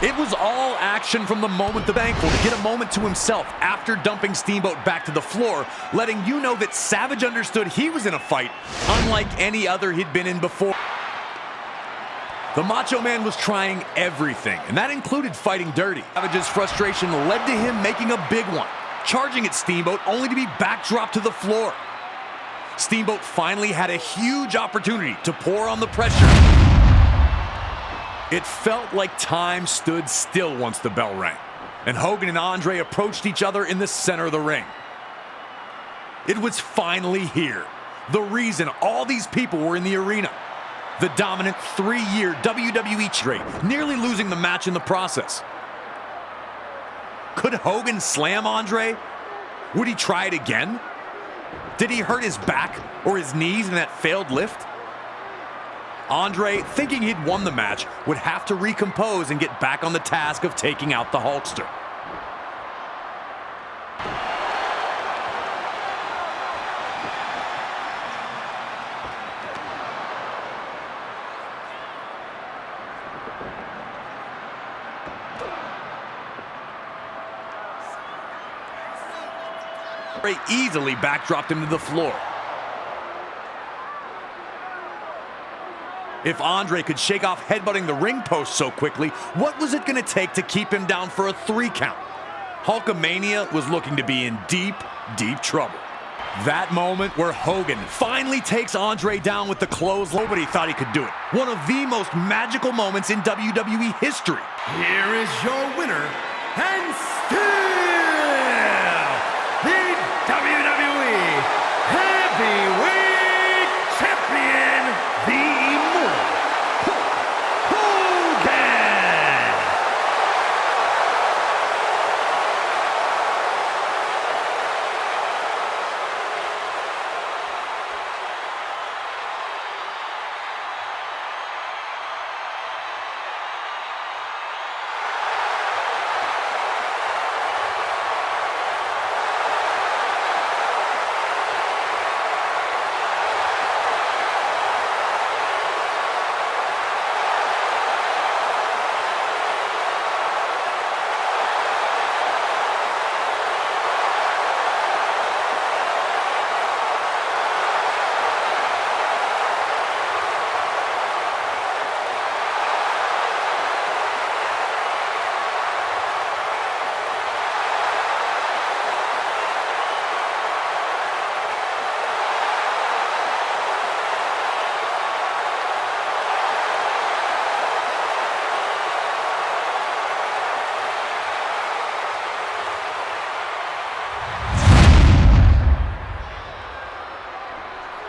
It was all action from the moment. The thankful to get a moment to himself after dumping Steamboat back to the floor, letting you know that Savage understood he was in a fight unlike any other he'd been in before. The Macho Man was trying everything, and that included fighting dirty. Savage's frustration led to him making a big one, charging at Steamboat only to be backdropped to the floor. Steamboat finally had a huge opportunity to pour on the pressure. It felt like time stood still once the bell rang, and Hogan and Andre approached each other in the center of the ring. It was finally here, the reason all these people were in the arena. The dominant 3-year WWE straight, nearly losing the match in the process. Could Hogan slam Andre? Would he try it again? Did he hurt his back or his knees in that failed lift? Andre, thinking he'd won the match, would have to recompose and get back on the task of taking out the Hulkster. Andre easily backdropped him to the floor. If Andre could shake off headbutting the ring post so quickly, what was it going to take to keep him down for a 3 count? Hulkamania was looking to be in deep, deep trouble. That moment where Hogan finally takes Andre down with the clothes, nobody thought he could do it. One of the most magical moments in WWE history. Here is your winner, and still the WWE Heavyweight Champion, the Immortal Hogan.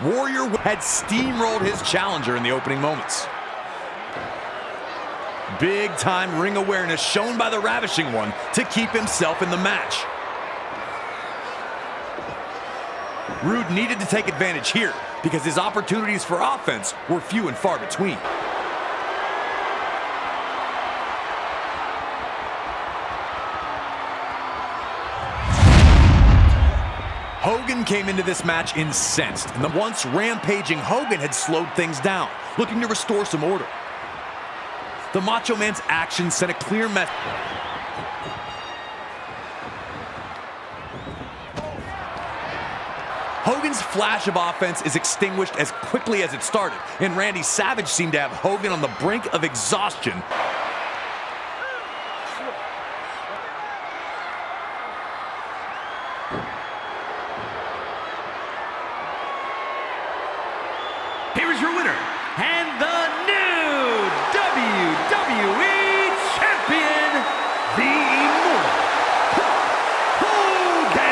Warrior had steamrolled his challenger in the opening moments. Big time ring awareness shown by the Ravishing One to keep himself in the match. Rude needed to take advantage here because his opportunities for offense were few and far between. Hogan came into this match incensed, and the once rampaging Hogan had slowed things down, looking to restore some order. The Macho Man's actions sent a clear message. Hogan's flash of offense is extinguished as quickly as it started, and Randy Savage seemed to have Hogan on the brink of exhaustion. Here is your winner, and the new WWE Champion, the Immortal Hogan.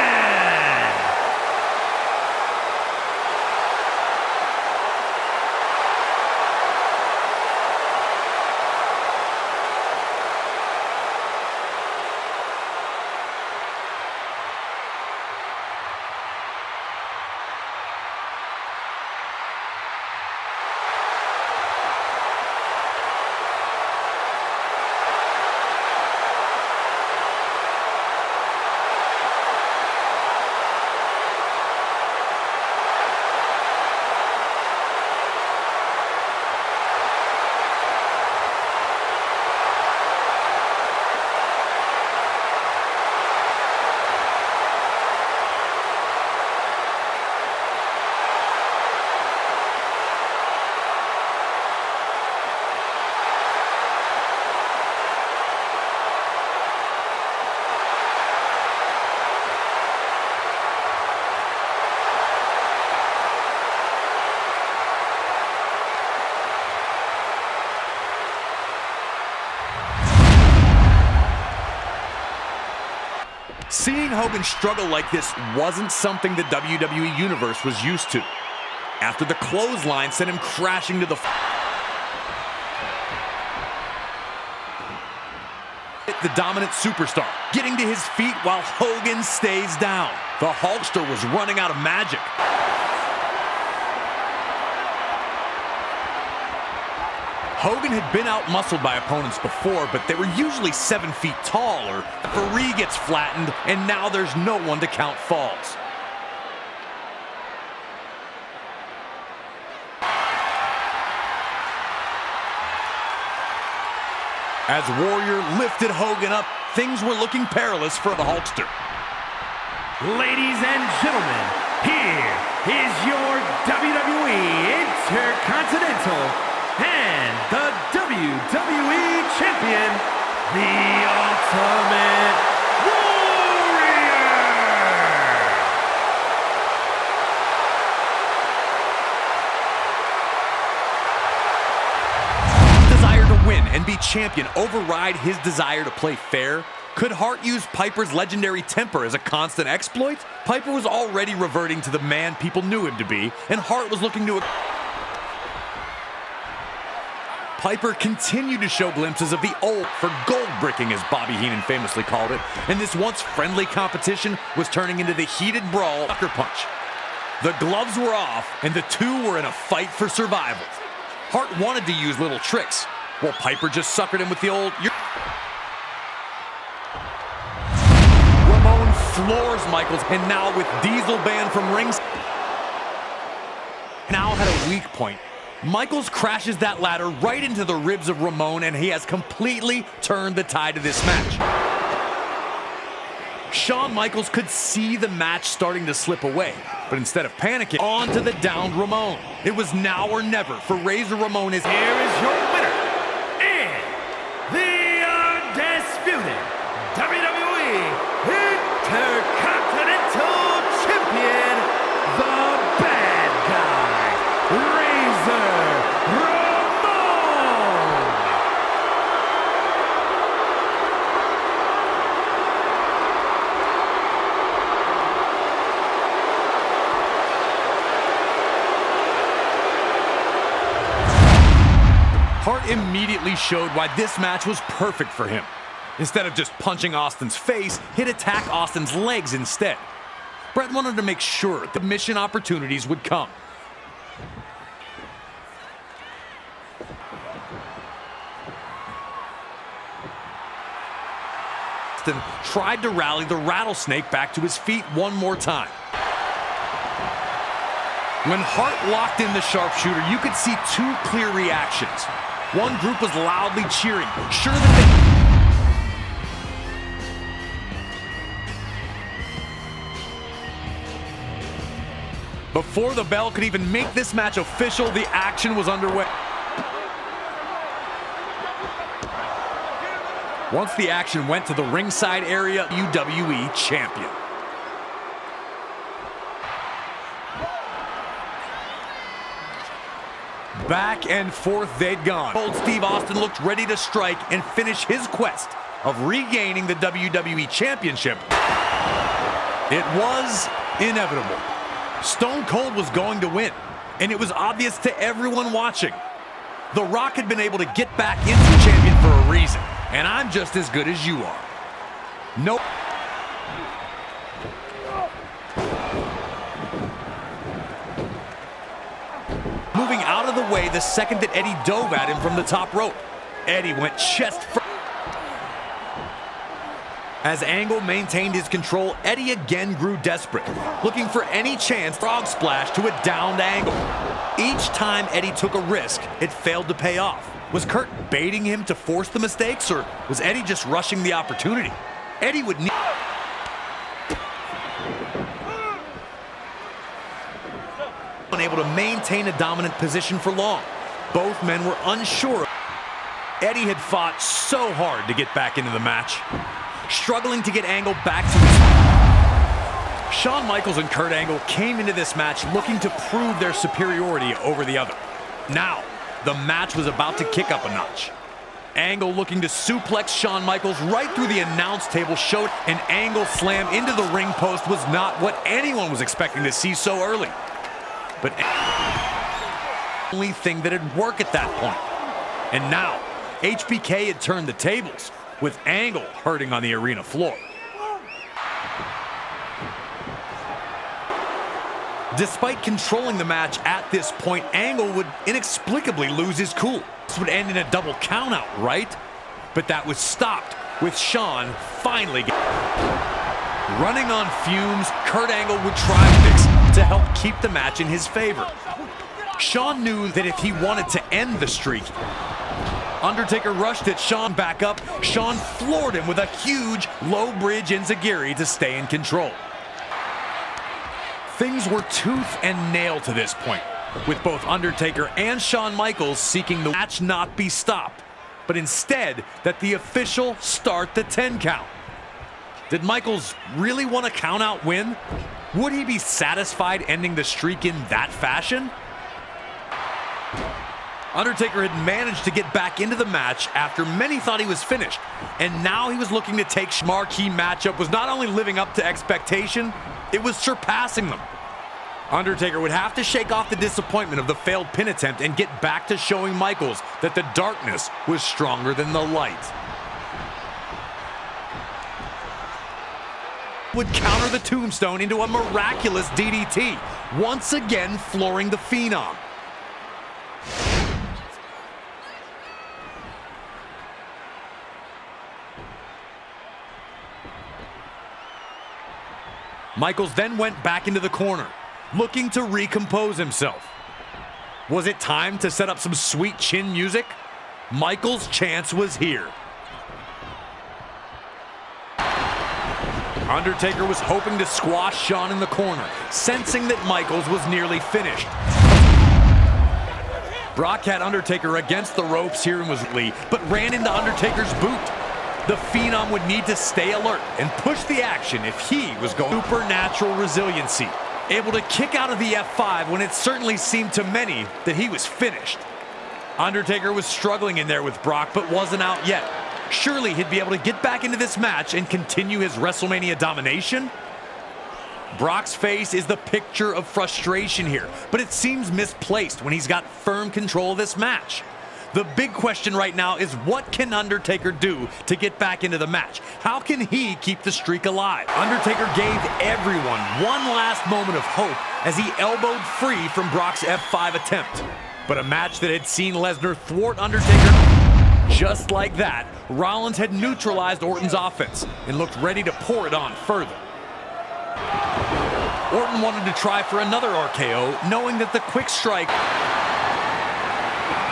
Seeing Hogan struggle like this wasn't something the WWE Universe was used to. After the clothesline sent him crashing to the the dominant superstar, getting to his feet while Hogan stays down. The Hulkster was running out of magic. Hogan had been out-muscled by opponents before, but they were usually 7 feet tall, or the referee gets flattened, and now there's no one to count falls. As Warrior lifted Hogan up, things were looking perilous for the Hulkster. Ladies and gentlemen, here is your WWE Intercontinental and the WWE Champion, the Ultimate Warrior! Desire to win and be champion override his desire to play fair? Could Hart use Piper's legendary temper as a constant exploit? Piper was already reverting to the man people knew him to be, and Hart was looking to... Piper continued to show glimpses of the old for gold bricking, as Bobby Heenan famously called it, and this once friendly competition was turning into the heated brawl sucker punch. The gloves were off, and the two were in a fight for survival. Hart wanted to use little tricks, while Piper just suckered him with the old... Ramon floors Michaels, and now with Diesel banned from rings, now had a weak point. Michaels crashes that ladder right into the ribs of Ramon, and he has completely turned the tide of this match. Shawn Michaels could see the match starting to slip away, but instead of panicking, on to the downed Ramon. It was now or never for Razor Ramon. Here is your winner, and the undisputed WWE Intercontinental Champion, the bad guy, Razor Ramon! Hart immediately showed why this match was perfect for him. Instead of just punching Austin's face, he'd attack Austin's legs instead. Bret wanted to make sure the mission opportunities would come. Austin tried to rally the rattlesnake back to his feet one more time. When Hart locked in the sharpshooter, you could see two clear reactions. One group was loudly cheering, sure that they... Before the bell could even make this match official, the action was underway. Once the action went to the ringside area, WWE champion. Back and forth they'd gone. Old Steve Austin looked ready to strike and finish his quest of regaining the WWE Championship. It was inevitable. Stone Cold was going to win, and it was obvious to everyone watching. The Rock had been able to get back into champion for a reason, and I'm just as good as you are. Nope. Moving out of the way the second that Eddie dove at him from the top rope. Eddie went chest first. As Angle maintained his control, Eddie again grew desperate, looking for any chance frog splash to a downed Angle. Each time Eddie took a risk, it failed to pay off. Was Kurt baiting him to force the mistakes, or was Eddie just rushing the opportunity? Eddie would need... unable to maintain a dominant position for long. Both men were unsure. Eddie had fought so hard to get back into the match, struggling to get Angle back to his... Shawn Michaels and Kurt Angle came into this match looking to prove their superiority over the other. Now, the match was about to kick up a notch. Angle looking to suplex Shawn Michaels right through the announce table showed an Angle slam into the ring post was not what anyone was expecting to see so early. But the only thing that'd work at that point. And now, HBK had turned the tables, with Angle hurting on the arena floor. Despite controlling the match at this point, Angle would inexplicably lose his cool. This would end in a double countout, right? But that was stopped with Shawn finally running on fumes. Kurt Angle would try this to help keep the match in his favor. Shawn knew that if he wanted to end the streak, Undertaker rushed at Shawn back up. Shawn floored him with a huge low bridge enziguri to stay in control. Things were tooth and nail to this point, with both Undertaker and Shawn Michaels seeking the match not be stopped, but instead that the official start the 10 count. Did Michaels really want a count-out win? Would he be satisfied ending the streak in that fashion? Undertaker had managed to get back into the match after many thought he was finished, and now he was looking to take marquee matchup was not only living up to expectation, it was surpassing them. Undertaker would have to shake off the disappointment of the failed pin attempt and get back to showing Michaels that the darkness was stronger than the light. Would counter the tombstone into a miraculous DDT, once again flooring the Phenom. Michaels then went back into the corner, looking to recompose himself. Was it time to set up some sweet chin music? Michaels' chance was here. Undertaker was hoping to squash Shawn in the corner, sensing that Michaels was nearly finished. Brock had Undertaker against the ropes here and was lead, but ran into Undertaker's boot. The Phenom would need to stay alert and push the action if he was going supernatural resiliency, able to kick out of the F5 when it certainly seemed to many that he was finished. Undertaker was struggling in there with Brock, but wasn't out yet. Surely he'd be able to get back into this match and continue his WrestleMania domination? Brock's face is the picture of frustration here, but it seems misplaced when he's got firm control of this match. The big question right now is, what can Undertaker do to get back into the match? How can he keep the streak alive? Undertaker gave everyone one last moment of hope as he elbowed free from Brock's F5 attempt. But a match that had seen Lesnar thwart Undertaker just like that, Rollins had neutralized Orton's offense and looked ready to pour it on further. Orton wanted to try for another RKO, knowing that the quick strike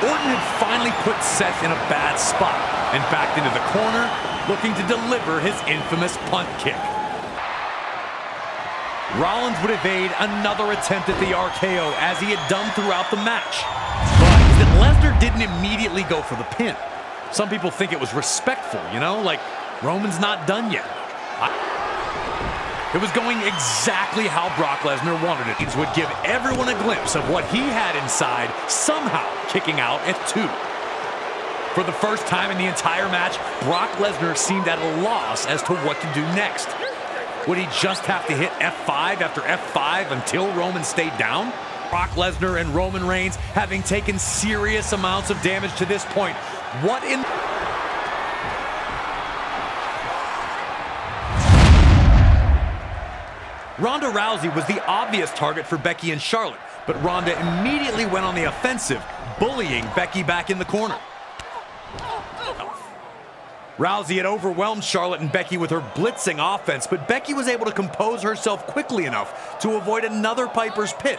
Orton had finally put Seth in a bad spot and backed into the corner, looking to deliver his infamous punt kick. Rollins would evade another attempt at the RKO as he had done throughout the match. But that Lesnar didn't immediately go for the pin. Some people think it was respectful, you know, like Roman's not done yet. It was going exactly how Brock Lesnar wanted it. It would give everyone a glimpse of what he had inside, somehow kicking out at 2. For the first time in the entire match, Brock Lesnar seemed at a loss as to what to do next. Would he just have to hit F5 after F5 until Roman stayed down? Brock Lesnar and Roman Reigns having taken serious amounts of damage to this point. What in... Ronda Rousey was the obvious target for Becky and Charlotte, but Ronda immediately went on the offensive, bullying Becky back in the corner. Rousey had overwhelmed Charlotte and Becky with her blitzing offense, but Becky was able to compose herself quickly enough to avoid another Piper's Pit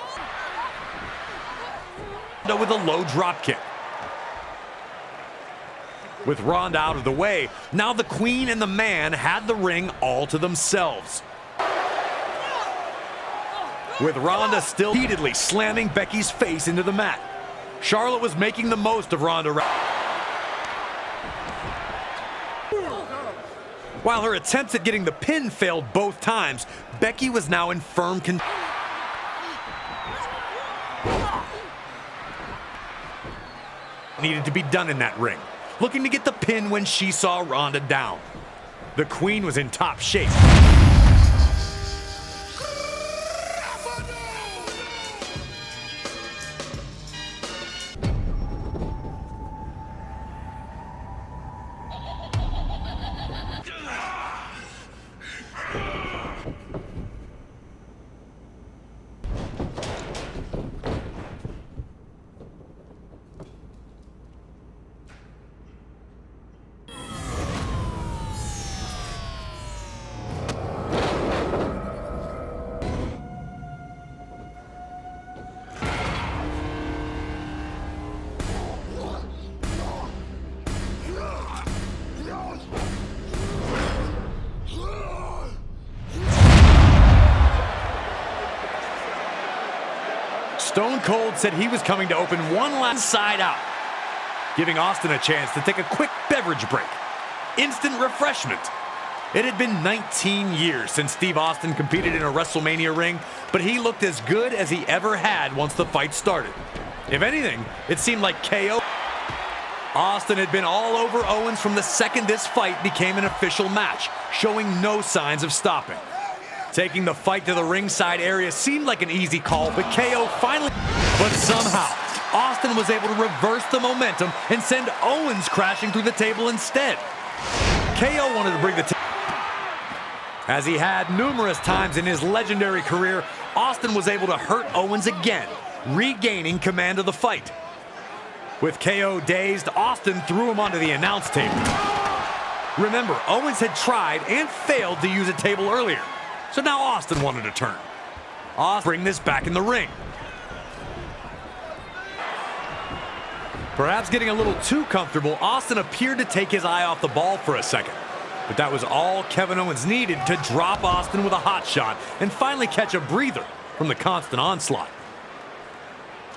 with a low drop kick. With Ronda out of the way, now the Queen and the Man had the ring all to themselves. With Ronda still repeatedly slamming Becky's face into the mat. Charlotte was making the most of Ronda Rousey. While her attempts at getting the pin failed both times, Becky was now in firm control. Needed to be done in that ring. looking to get the pin when she saw Ronda down. The Queen was in top shape. Stone Cold said he was coming to open one last side out, giving Austin a chance to take a quick beverage break. Instant refreshment. It had been 19 years since Steve Austin competed in a WrestleMania ring, but he looked as good as he ever had once the fight started. If anything, it seemed like KO. Austin had been all over Owens from the second this fight became an official match, showing no signs of stopping. Taking the fight to the ringside area seemed like an easy call, but KO finally... But somehow, Austin was able to reverse the momentum and send Owens crashing through the table instead. KO wanted to bring the... As he had numerous times in his legendary career, Austin was able to hurt Owens again, regaining command of the fight. With KO dazed, Austin threw him onto the announce table. Remember, Owens had tried and failed to use a table earlier. So now Austin wanted to turn. Austin bring this back in the ring. Perhaps getting a little too comfortable, Austin appeared to take his eye off the ball for a second. But that was all Kevin Owens needed to drop Austin with a hot shot and finally catch a breather from the constant onslaught.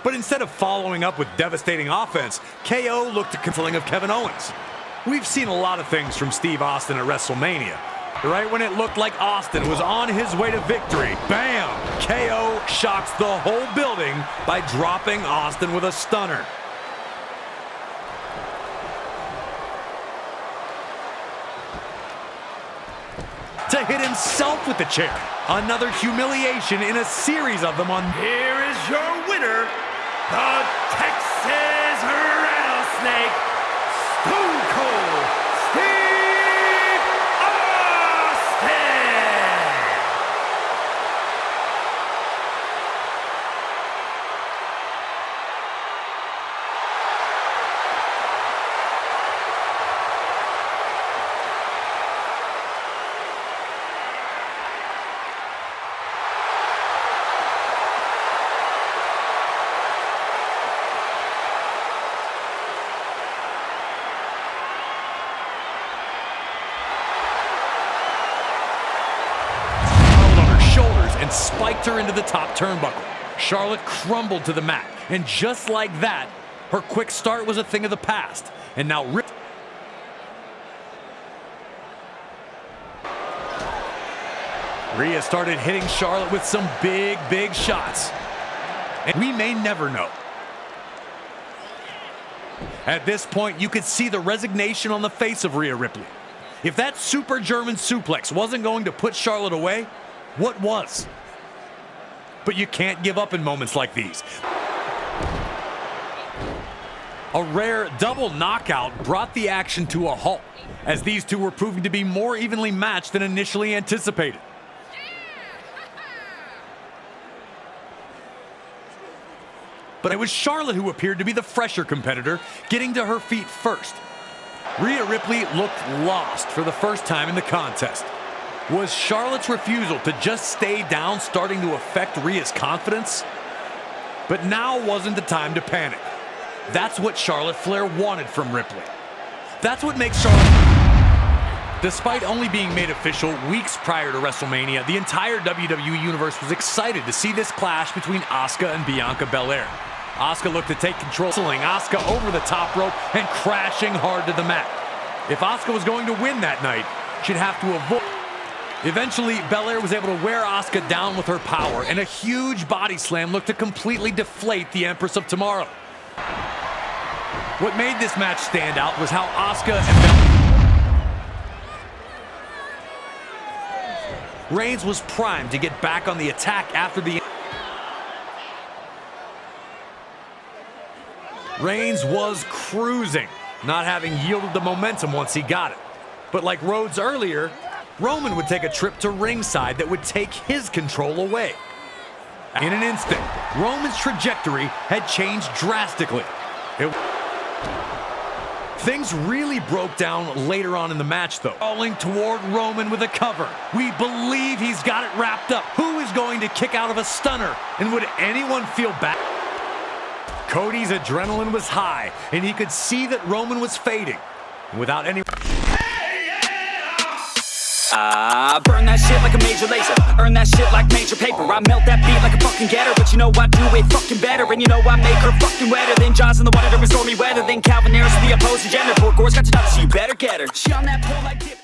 But instead of following up with devastating offense, KO looked at controlling of Kevin Owens. We've seen a lot of things from Steve Austin at WrestleMania. Right when it looked like Austin was on his way to victory, bam! KO shocks the whole building by dropping Austin with a stunner. To hit himself with the chair. Another humiliation in a series of them on... Here is your winner, the Texas Rattlesnake, Stone Cold Steve Austin! And spiked her into the top turnbuckle. Charlotte crumbled to the mat, and just like that, her quick start was a thing of the past. And now Rhea started hitting Charlotte with some big shots. And we may never know. At this point, you could see the resignation on the face of Rhea Ripley. If that super German suplex wasn't going to put Charlotte away, what was? But you can't give up in moments like these. A rare double knockout brought the action to a halt, as these two were proving to be more evenly matched than initially anticipated. But it was Charlotte who appeared to be the fresher competitor, getting to her feet first. Rhea Ripley looked lost for the first time in the contest. Was Charlotte's refusal to just stay down starting to affect Rhea's confidence? But now wasn't the time to panic. That's what Charlotte Flair wanted from Ripley. That's what makes Charlotte... Despite only being made official weeks prior to WrestleMania, the entire WWE Universe was excited to see this clash between Asuka and Bianca Belair. Asuka looked to take control, pulling Asuka over the top rope and crashing hard to the mat. If Asuka was going to win that night, she'd have to avoid... Eventually, Belair was able to wear Asuka down with her power, and a huge body slam looked to completely deflate the Empress of Tomorrow. What made this match stand out was how Asuka and Reigns was primed to get back on the attack after the... Reigns was cruising, not having yielded the momentum once he got it. But like Rhodes earlier, Roman would take a trip to ringside that would take his control away. In an instant, Roman's trajectory had changed drastically. Things really broke down later on in the match, though. Falling toward Roman with a cover. We believe he's got it wrapped up. Who is going to kick out of a stunner? And would anyone feel bad? Cody's adrenaline was high, and he could see that Roman was fading. Without any... Burn that shit like a major laser. Earn that shit like major paper. I melt that beat like a fucking getter. But you know I do it fucking better. And you know I make her fucking wetter than Jaws in the water during stormy weather. Than Calvin Harris, the opposing gender. Poor Gore's got your daughter, so you better get her. She on that pole like dip.